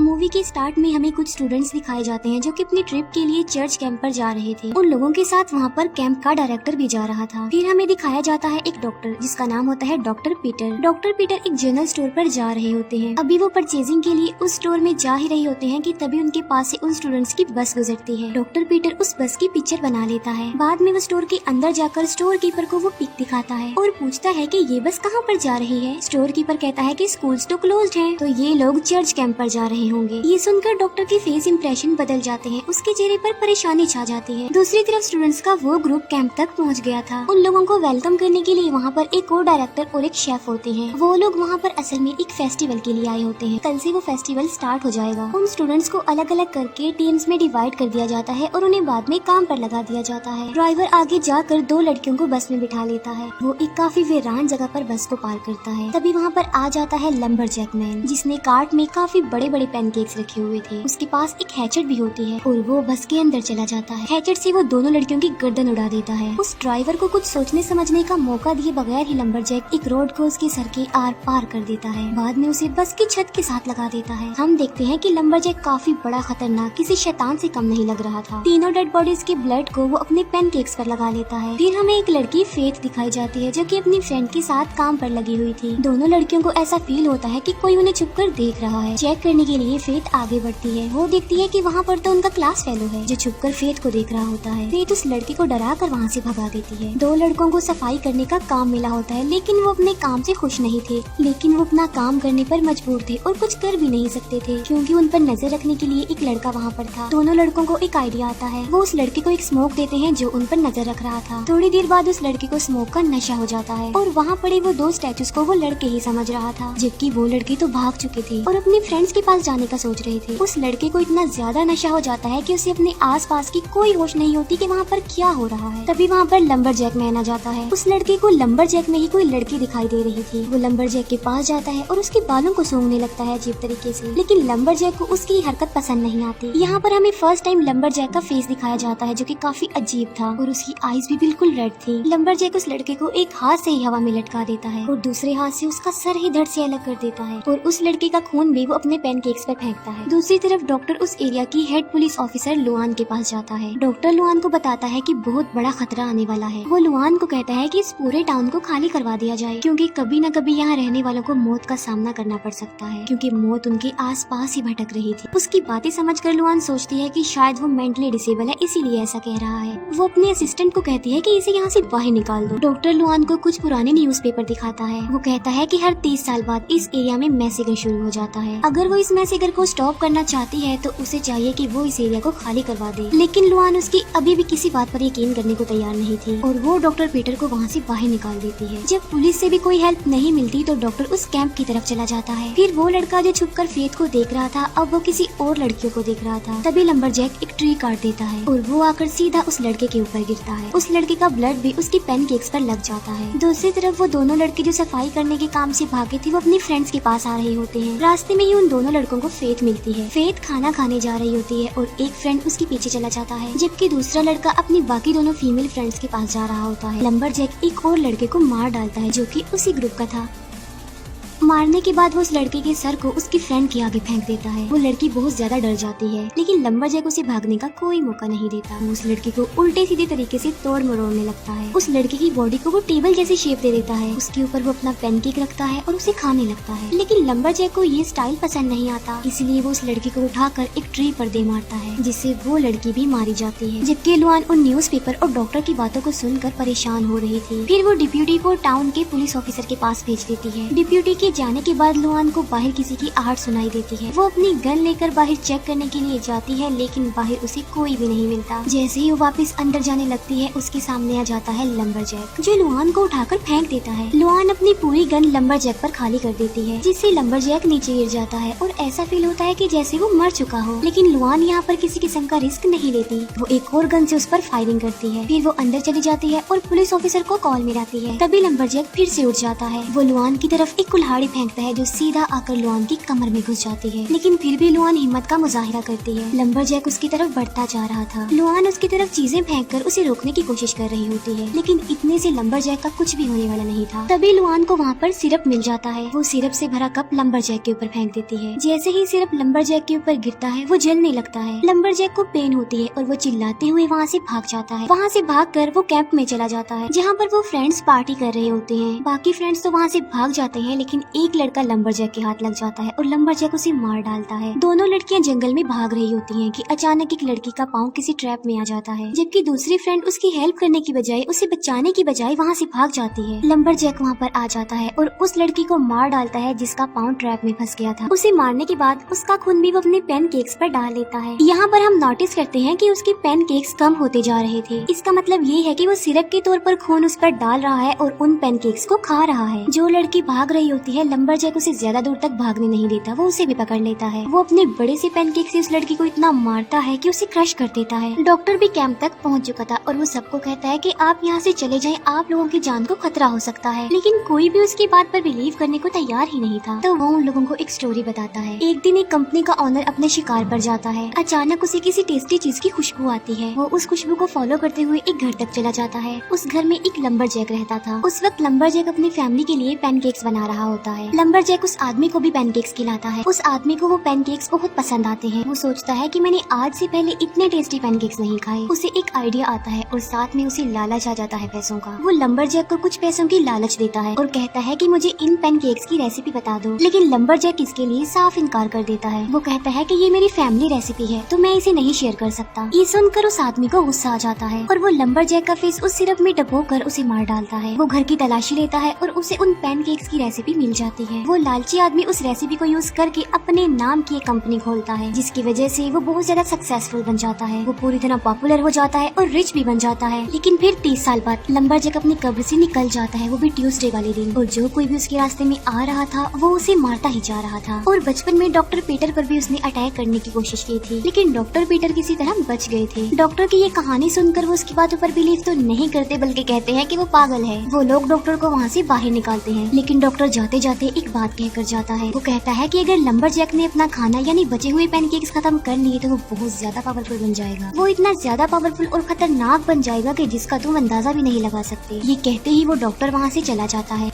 Movie के start में हमें कुछ स्टूडेंट्स दिखाए जाते हैं जो कि अपनी ट्रिप के लिए चर्च कैंप पर जा रहे थे। उन लोगों के साथ वहाँ पर कैंप का डायरेक्टर भी जा रहा था। फिर हमें दिखाया जाता है एक डॉक्टर जिसका नाम होता है डॉक्टर पीटर। डॉक्टर पीटर एक जनरल स्टोर पर जा रहे होते हैं। अभी वो परचेजिंग के लिए उस स्टोर में जा ही रहे होते हैं कि तभी उनके पास से उन स्टूडेंट्स की बस गुजरती है। डॉक्टर पीटर उस बस की पिक्चर बना लेता है। बाद में वो स्टोर के अंदर जाकर स्टोर कीपर को वो पिक दिखाता है और पूछता है कि ये बस कहाँ पर जा रही है। स्टोर कीपर कहता है कि स्कूल्स तो क्लोज्ड हैं, तो ये लोग चर्च कैंप पर जा रहे होंगे। ये सुनकर डॉक्टर के फेस इंप्रेशन बदल जाते हैं, उसके चेहरे पर परेशानी छा जाती है। दूसरी तरफ स्टूडेंट्स का वो ग्रुप कैंप तक पहुंच गया था। उन लोगों को वेलकम करने के लिए वहाँ पर एक और डायरेक्टर और एक शेफ होते हैं। वो लोग वहाँ पर असल में एक फेस्टिवल के लिए आए होते हैं। कल से वो फेस्टिवल स्टार्ट हो जाएगा। उन स्टूडेंट्स को अलग अलग करके टीम्स में डिवाइड कर दिया जाता है और उन्हें बाद में काम पर लगा दिया जाता है। ड्राइवर आगे जाकर दो लड़कियों को बस में बिठा लेता है। वो एक काफी वीरान जगह पर बस को पार करता है। तभी वहाँ पर आ जाता है लंबरजैक मैन, जिसने कार्ट में काफी बड़े बड़े पैनकेक्स रखे हुए थे। उसके पास एक हैचेट भी होती है और वो बस के अंदर चला जाता है। हैचेट से वो दोनों लड़कियों की गर्दन उड़ा देता है। उस ड्राइवर को कुछ सोचने समझने का मौका दिए बगैर ही लंबरजैक एक रोड को उसके सर के आर पार कर देता है। बाद में उसे बस की छत के साथ लगा देता है। हम देखते हैं कि लंबरजैक काफी बड़ा खतरनाक किसी शैतान से कम नहीं लग रहा था। तीनों डेड बॉडीज के ब्लड को वो अपने पैनकेक्स पर लगा लेता है। फिर हमें एक लड़की फेथ दिखाई जाती है जो कि अपनी फ्रेंड के साथ काम पर लगी हुई थी। दोनों लड़कियों को ऐसा फील होता है कि कोई उन्हें छुपकर देख रहा है। चेक करने के लिए फेथ आगे बढ़ती है। वो देखती है कि वहाँ पर तो उनका क्लास फेलो है जो छुपकर फेथ को देख रहा होता है। फेथ उस लड़की को डरा कर वहाँ से भगा देती है। दो लड़कों को सफाई करने का काम मिला होता है, लेकिन वो अपने काम से खुश नहीं थे। लेकिन वो अपना काम करने पर मजबूर थे और कुछ कर भी नहीं सकते थे क्योंकि उन पर नजर रखने के लिए एक लड़का वहाँ पर था। दोनों लड़कों को एक आइडिया आता है। वो उस लड़के को एक स्मोक देते हैं जो उन पर नजर रख रहा था। थोड़ी देर बाद उस लड़के को स्मोक का नशा हो जाता है और वहाँ पड़े वो दो स्टैचूज को वो लड़के ही समझ रहा था, जबकि वो लड़के तो भाग चुके थे और अपने फ्रेंड्स के पास जाने का सोच रहे थे। उस लड़के को इतना ज्यादा नशा हो जाता है कि उसे अपने आसपास की कोई होश नहीं होती कि वहाँ पर क्या हो रहा है। तभी वहाँ पर लंबरजैक मैन आ जाता है। उस लड़के को लंबरजैक में ही कोई लड़की दिखाई दे रही थी। वो लंबरजैक के पास जाता है और उसके बालों को सूंघने लगता है अजीब तरीके से, लेकिन लंबरजैक को उसकी हरकत पसंद नहीं आती। यहाँ पर हमें फर्स्ट टाइम लंबरजैक का फेस दिखाया जाता है जो कि काफी अजीब था और उसकी आईज भी बिल्कुल रेड थी। लंबरजैक उस लड़के को एक हाथ से ही हवा में लटका देता है और दूसरे हाथ से उसका सर ही धड़ से अलग कर देता है और उस लड़के का खून भी वो अपने पैनकेक्स पर फेंकता है। दूसरी तरफ डॉक्टर उस एरिया की हेड पुलिस ऑफिसर लुआन के पास जाता है। डॉक्टर लुआन को बताता है कि बहुत बड़ा खतरा आने वाला है। वो लुआन को कहता है कि इस पूरे टाउन को खाली करवा दिया जाए क्योंकि कभी न कभी यहाँ रहने वालों को मौत का सामना करना पड़ सकता है, क्योंकि मौत उनके आसपास ही भटक रही थी। उसकी बातें समझकर लुआन सोचती है कि शायद वो मेंटली डिसेबल है, इसीलिए ऐसा कह रहा है। वो अपने असिस्टेंट को कहती है कि इसे यहाँ से बाहर निकाल दो। डॉक्टर लुआन को कुछ पुराने न्यूज़पेपर दिखाता है। वो कहता है कि हर 30 साल बाद इस एरिया में मैसेगर शुरू हो जाता है। अगर वो इस मैसेगर को स्टॉप करना चाहती है तो उसे चाहिए कि वो इस एरिया को खाली करवा दे। लेकिन लुआन उसकी अभी भी किसी बात पर यकीन करने को तैयार नहीं थी और वो डॉक्टर पीटर को वहाँ से बाहर निकाल देती है। जब पुलिस से भी कोई हेल्प नहीं मिलती तो डॉक्टर उस कैंप की तरफ चला जाता है। फिर वो लड़का जो छुपकर फेथ को देख रहा था अब वो किसी और लड़कियों को देख रहा था। तभी लंबरजैक एक ट्री काट देता है और वो आकर सीधा उस लड़के के ऊपर गिरता है। उस लड़के का ब्लड भी उसकी पैनकेक्स पर लग जाता है। दूसरी तरफ वो दोनों लड़के जो सफाई करने के काम से भागे थे वो अपनी फ्रेंड्स के पास आ रहे होते हैं। रास्ते में ही उन दोनों लड़कों को फेथ मिलती है। फेथ खाना खाने जा रही होती है और एक फ्रेंड उसके पीछे चला जाता है, जबकि दूसरा लड़का अपनी बाकी दोनों फीमेल फ्रेंड्स के पास जा रहा होता है। लंबरजैक एक और लड़के को मार डालता है जो कि उसी ग्रुप का था। मारने के बाद वो उस लड़के के सर को उसकी फ्रेंड के आगे फेंक देता है। वो लड़की बहुत ज्यादा डर जाती है, लेकिन लंबरजैक उसे भागने का कोई मौका नहीं देता। वो उस लड़की को उल्टे सीधे तरीके से तोड़ मरोड़ने लगता है। उस लड़की की बॉडी को वो टेबल जैसी शेप दे देता है। उसके ऊपर वो अपना पैनकेक रखता है और उसे खाने लगता है। लेकिन लंबरजैक को ये स्टाइल पसंद नहीं आता, इसलिए वो उस लड़की को उठाकर एक ट्री पर दे मारता है, जिससे वो लड़की भी मारी जाती है। जबकि लुआन उन न्यूज़पेपर और डॉक्टर की बातों को सुनकर परेशान हो रही थी। फिर वो डिप्यूटी को टाउन के पुलिस ऑफिसर के पास भेज देती है। डिप्यूटी के जाने के बाद लुआन को बाहर किसी की आहट सुनाई देती है। वो अपनी गन लेकर बाहर चेक करने के लिए जाती है, लेकिन बाहर उसे कोई भी नहीं मिलता। जैसे ही वो वापस अंदर जाने लगती है उसके सामने आ जाता है लंबरजैक, जो लुआन को उठाकर फेंक देता है। लुआन अपनी पूरी गन लंबरजैक पर खाली कर देती है, जिससे लंबरजैक नीचे गिर जाता है और ऐसा फील होता है कि जैसे वो मर चुका हो। लेकिन लुआन यहाँ पर किसी किस्म का रिस्क नहीं लेती। वो एक और गन से उस पर फायरिंग करती है। फिर वो अंदर चली जाती है और पुलिस ऑफिसर को कॉल मिलाती है। तभी लंबरजैक फिर से उठ जाता है। वो लुआन की तरफ एक कुल्हाड़ी कुल्हाड़ी फेंकता है जो सीधा आकर लुआन की कमर में घुस जाती है, लेकिन फिर भी लुआन हिम्मत का मुजाहिरा करती है। लंबरजैक उसकी तरफ बढ़ता जा रहा था। लुआन उसकी तरफ चीजें फेंककर उसे रोकने की कोशिश कर रही होती है, लेकिन इतने से लंबरजैक का कुछ भी होने वाला नहीं था। तभी लुआन को वहाँ पर सिरप मिल जाता है। वो सिरप से भरा कप लंबरजैक के ऊपर फेंक देती है। जैसे ही सिरप लंबरजैक के ऊपर गिरता है वो जलने लगता है। लंबरजैक को पेन होती है और वो चिल्लाते हुए वहाँ से भाग जाता है। वहाँ से भागकर वो कैंप में चला जाता है जहाँ पर वो फ्रेंड्स पार्टी कर रहे होते हैं। बाकी फ्रेंड्स तो वहाँ से भाग जाते हैं, लेकिन एक लड़का लंबरजैक के हाथ लग जाता है और लंबरजैक उसे मार डालता है। दोनों लड़कियाँ जंगल में भाग रही होती हैं कि अचानक एक लड़की का पाँव किसी ट्रैप में आ जाता है, जबकि दूसरी फ्रेंड उसकी हेल्प करने की बजाय उसे बचाने की बजाय वहाँ से भाग जाती है। लंबरजैक वहाँ पर आ जाता है और उस लड़की को मार डालता है जिसका पाँव ट्रैप में फंस गया था। उसे मारने के बाद उसका खून भी वो अपने पैनकेक्स पर डाल लेता है। यहाँ पर हम नोटिस करते हैं कि उसके पैनकेक्स कम होते जा रहे थे। इसका मतलब ये है कि वो सिरप के तौर पर खून उस पर डाल रहा है और उन पैनकेक्स को खा रहा है। जो लड़की भाग रही होती है, लंबरजैक उसे ज्यादा दूर तक भागने नहीं देता, वो उसे भी पकड़ लेता है। वो अपने बड़े से पैनकेक से उस लड़की को इतना मारता है कि उसे क्रश कर देता है। डॉक्टर भी कैंप तक पहुँच चुका था और वो सबको कहता है कि आप यहाँ से चले जाएं, आप लोगों की जान को खतरा हो सकता है, लेकिन कोई भी उसकी बात पर बिलीव करने को तैयार ही नहीं था। तो वो उन लोगों को एक स्टोरी बताता है। एक दिन एक कंपनी का ऑनर अपने शिकार पर जाता है। अचानक उसे किसी टेस्टी चीज की खुशबू आती है। वो उस खुशबू को फॉलो करते हुए एक घर तक चला जाता है। उस घर में एक लंबरजैक रहता था। उस वक्त लंबरजैक अपनी फैमिली के लिए पैनकेक्स बना रहा होता है। लंबरजैक उस आदमी को भी पैनकेक्स खिलाता है। उस आदमी को वो पैनकेक्स बहुत पसंद आते हैं। वो सोचता है कि मैंने आज से पहले इतने टेस्टी पैनकेक्स नहीं खाए। उसे एक आइडिया आता है और साथ में उसे लालच आ जाता है पैसों का। वो लंबरजैक को कुछ पैसों की लालच देता है और कहता है कि मुझे इन पैनकेक्स की रेसिपी बता दो, लेकिन लंबरजैक इसके लिए साफ इनकार कर देता है। वो कहता है कि ये मेरी फैमिली रेसिपी है तो मैं इसे नहीं शेयर कर सकता। ये सुनकर उस आदमी को गुस्सा आ जाता है और वो लंबरजैक का फेस उस सिरप में डुबोकर उसे मार डालता है। वो घर की तलाशी लेता है और उसे उन पैनकेक्स की रेसिपी मिल जाती है। वो लालची आदमी उस रेसिपी को यूज करके अपने नाम की एक कंपनी खोलता है, जिसकी वजह से वो बहुत ज्यादा सक्सेसफुल बन जाता है। वो पूरी तरह पॉपुलर हो जाता है और रिच भी बन जाता है। लेकिन फिर 30 साल बाद लंबरजैक अपनी कब्र से निकल जाता है, वो भी ट्यूसडे वाले दिन, और जो कोई भी उसके रास्ते में आ रहा था वो उसे मारता ही जा रहा था। और बचपन में डॉक्टर पीटर पर भी उसने अटैक करने की कोशिश की थी, लेकिन डॉक्टर पीटर किसी तरह बच गए थे। डॉक्टर की ये कहानी सुनकर वो उसकी बातों पर बिलीव तो नहीं करते, बल्कि कहते हैं कि वो पागल है। वो लोग डॉक्टर को वहाँ से बाहर निकालते हैं, लेकिन डॉक्टर जाते जाते एक बात कहकर जाता है। वो कहता है कि अगर लंबरजैक ने अपना खाना यानी बचे हुए पैनकेक्स खत्म कर लिए तो वो बहुत ज्यादा पावरफुल बन जाएगा। वो इतना ज्यादा पावरफुल और खतरनाक बन जाएगा कि जिसका तुम अंदाजा भी नहीं लगा सकते। ये कहते ही वो डॉक्टर वहाँ से चला जाता है।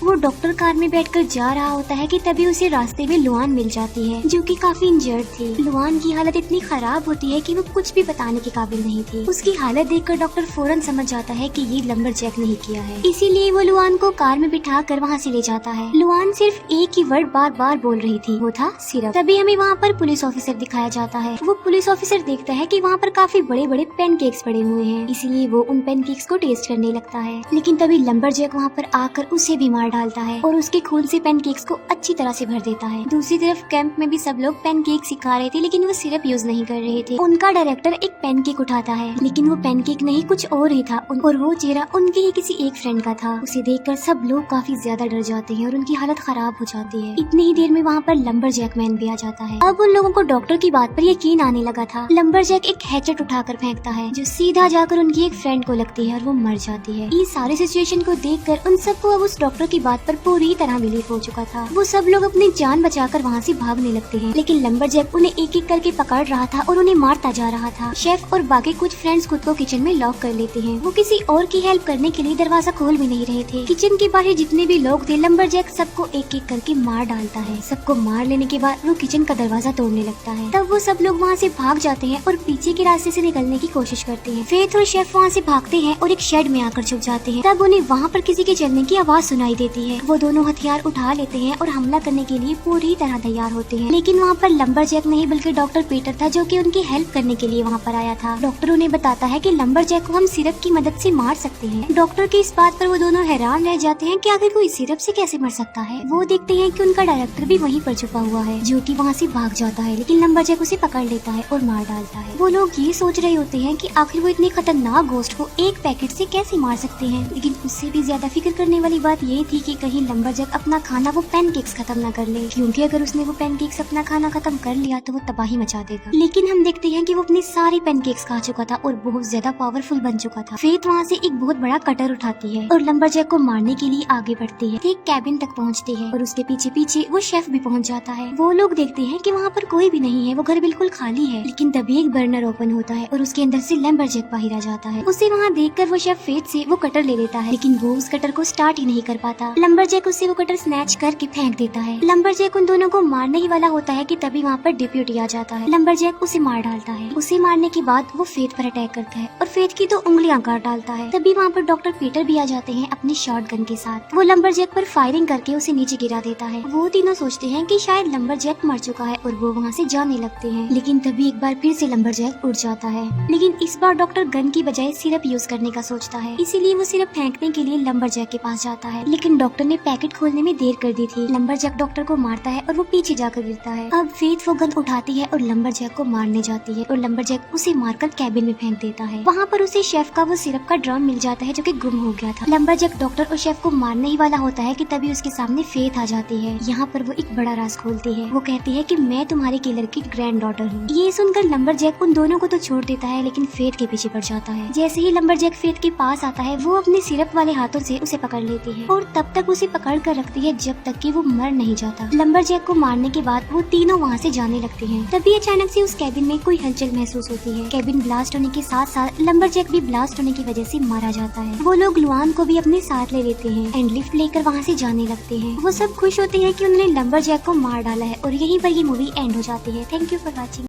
वो डॉक्टर कार में बैठकर जा रहा होता है कि तभी उसे रास्ते में लुआन मिल जाती है, जो कि काफी इंजर्ड थी। लुआन की हालत इतनी खराब होती है कि वो कुछ भी बताने के काबिल नहीं थी। उसकी हालत देखकर डॉक्टर फौरन समझ जाता है कि ये लंबरजैक नहीं किया है, इसीलिए वो लुआन को कार में बिठा कर वहाँ से ले जाता है। लुआन सिर्फ एक ही वर्ड बार बार बोल रही थी, वो था सिरप। तभी हमें वहाँ पर पुलिस ऑफिसर दिखाया जाता है। वो पुलिस ऑफिसर देखता है कि वहाँ पर काफी बड़े बड़े पैनकेक्स पड़े हुए हैं, इसीलिए वो उन पैनकेक्स को टेस्ट करने लगता है। लेकिन तभी लंबरजैक वहाँ पर आकर उसे भी मार डालता है और उसके खून से पैनकेक्स को अच्छी तरह से भर देता है। दूसरी तरफ कैंप में भी सब लोग पैनकेक सिखा रहे थे, लेकिन वो सिरप यूज नहीं कर रहे थे। उनका डायरेक्टर एक पैनकेक उठाता है, लेकिन वो पैनकेक नहीं कुछ और ही था, और वो चेहरा उनके ही किसी एक फ्रेंड का था। उसे देखकर सब लोग काफी ज्यादा डर जाते हैं और उनकी हालत खराब हो जाती है। इतनी ही देर में वहाँ पर लंबरजैक मैन भी आ जाता है। अब उन लोगों को डॉक्टर की बात पर यकीन आने लगा था। लंबरजैक एक हैचेट उठाकर फेंकता है, जो सीधा जाकर उनकी एक फ्रेंड को लगती है और वो मर जाती है। इस सारे सिचुएशन को देखकर उन सबको अब उस डॉक्टर की बात पर पूरी तरह बिलीव हो चुका था। वो सब लोग अपनी जान बचाकर वहाँ से भागने लगते हैं, लेकिन लंबरजैक उन्हें एक एक करके पकड़ रहा था और उन्हें मारता जा रहा था। शेफ और बाकी कुछ फ्रेंड्स खुद को किचन में लॉक कर लेते हैं। वो किसी और की हेल्प करने के लिए दरवाजा खोल भी नहीं रहे थे। किचन के बाहर जितने भी लोग थे, लंबरजैक सबको एक एक करके मार डालता है। सबको मार लेने के बाद वो किचन का दरवाजा तोड़ने लगता है। तब वो सब लोग वहाँ से भाग जाते हैं और पीछे के रास्ते से निकलने की कोशिश करते हैं। फेथ और शेफ वहाँ से भागते हैं और एक शेड में आकर छुप जाते हैं। तब उन्हें वहाँ पर किसी के चलने की आवाज सुनाई देती है। वो दोनों हथियार उठा लेते हैं और हमला करने के लिए पूरी तरह तैयार होते हैं, लेकिन वहाँ पर लंबरजैक नहीं बल्कि डॉक्टर पीटर था, जो कि उनकी हेल्प करने के लिए वहाँ पर आया था। डॉक्टर उन्हें बताता है कि लंबरजैक को हम सिरप की मदद से मार सकते हैं। डॉक्टर की इस बात पर वो दोनों हैरान रह जाते हैं कि आखिर कोई सिरप से कैसे मर सकता है। वो देखते हैं कि उनका डायरेक्टर भी वहीं पर छुपा हुआ है, जो कि वहाँ से भाग जाता है, लेकिन लंबरजैक उसे पकड़ लेता है और मार डालता है। वो लोग ये सोच रहे होते हैं कि आखिर वो इतने खतरनाक घोस्ट को एक पैकेट से कैसे मार सकते हैं, लेकिन उससे भी ज्यादा फिक्र करने वाली बात ये थी कि कहीं लंबरजैक अपना खाना वो पैनकेक्स खत्म ना कर ले, क्योंकि अगर उसने वो पैनकेक्स अपना खाना खत्म कर लिया तो वो तबाही मचा देगा। लेकिन हम देखते हैं कि वो अपने सारे पैनकेक्स खा चुका था और बहुत ज्यादा पावरफुल बन चुका था। फेथ वहाँ से एक बहुत बड़ा कटर उठाती है और लंबरजैक को मारने के लिए आगे बढ़ती है। एक कैबिन तक पहुँचती है और उसके पीछे पीछे वो शेफ भी पहुँच जाता है। वो लोग देखते हैं कि वहाँ पर कोई भी नहीं है, वो घर बिल्कुल खाली है। लेकिन तभी एक बर्नर ओपन होता है और उसके अंदर से लंबरजैक बाहर आ जाता है। उसे वहाँ देखकर वो शेफ फेथ से वो कटर ले लेता है, लेकिन वो उस कटर को स्टार्ट ही नहीं कर पाता। लंबरजैक उससे वो कटर स्नैच करके फेंक देता है। लंबरजैक उन दोनों को मारने ही वाला होता है कि तभी वहाँ पर डिप्यूटी आ जाता है। लंबरजैक उसे मार डालता है। उसे मारने के बाद वो फेथ पर अटैक करता है और फेथ की तो उंगलियां काट डालता है। तभी वहाँ पर डॉक्टर पीटर भी आ जाते हैं अपनी शॉटगन के साथ। वो लंबरजैक पर फायरिंग करके उसे नीचे गिरा देता है। वो तीनों सोचते हैं कि शायद लंबरजैक मर चुका है और वो वहाँ से जाने लगते हैं। लेकिन तभी एक बार फिर से लंबरजैक उड़ जाता है, लेकिन इस बार डॉक्टर गन की बजाय सिरप यूज करने का सोचता है, इसीलिए वो सिरप फेंकने के लिए लंबरजैक के पास जाता है। लेकिन डॉक्टर ने पैकेट खोलने में देर कर दी थी। लंबरजैक डॉक्टर को मारता है और वो पीछे जाकर गिरता है। अब फेथ वो गन उठाती है और लंबरजैक को मारने जाती है और लंबरजैक उसे मारकर कैबिन में फेंक देता है। वहाँ पर उसे शेफ का वो सिरप का ड्रम मिल जाता है जो कि गुम हो गया था। लंबरजैक डॉक्टर और शेफ को मारने ही वाला होता है कि तभी उसके सामने फेथ आ जाती है। यहाँ पर वो एक बड़ा राज खोलती है। वो कहती है कि मैं तुम्हारे किलर की ग्रैंड डॉटर हूँ। ये सुनकर लंबरजैक उन दोनों को तो छोड़ देता है, लेकिन फेथ के पीछे पड़ जाता है। जैसे ही लंबरजैक फेथ के पास आता है, वो अपने सिरप वाले हाथों से उसे पकड़ लेती है और तब तक उसे पकड़ कर रखती है जब तक कि वो मर नहीं जाता। लंबरजैक को मारने के बाद वो तीनों वहाँ से जाने लगते हैं। तभी अचानक से उस कैबिन में कोई हलचल महसूस होती है। कैबिन ब्लास्ट होने के साथ साथ लंबरजैक भी ब्लास्ट होने की वजह से मारा जाता है। वो लोग लुआन को भी अपने साथ ले लेते हैं एंड लिफ्ट लेकर वहाँ से जाने लगते हैं। वो सब खुश होते हैं कि उन्होंने लंबरजैक को मार डाला है और यहीं पर ये मूवी एंड हो जाती है। Thank you for watching.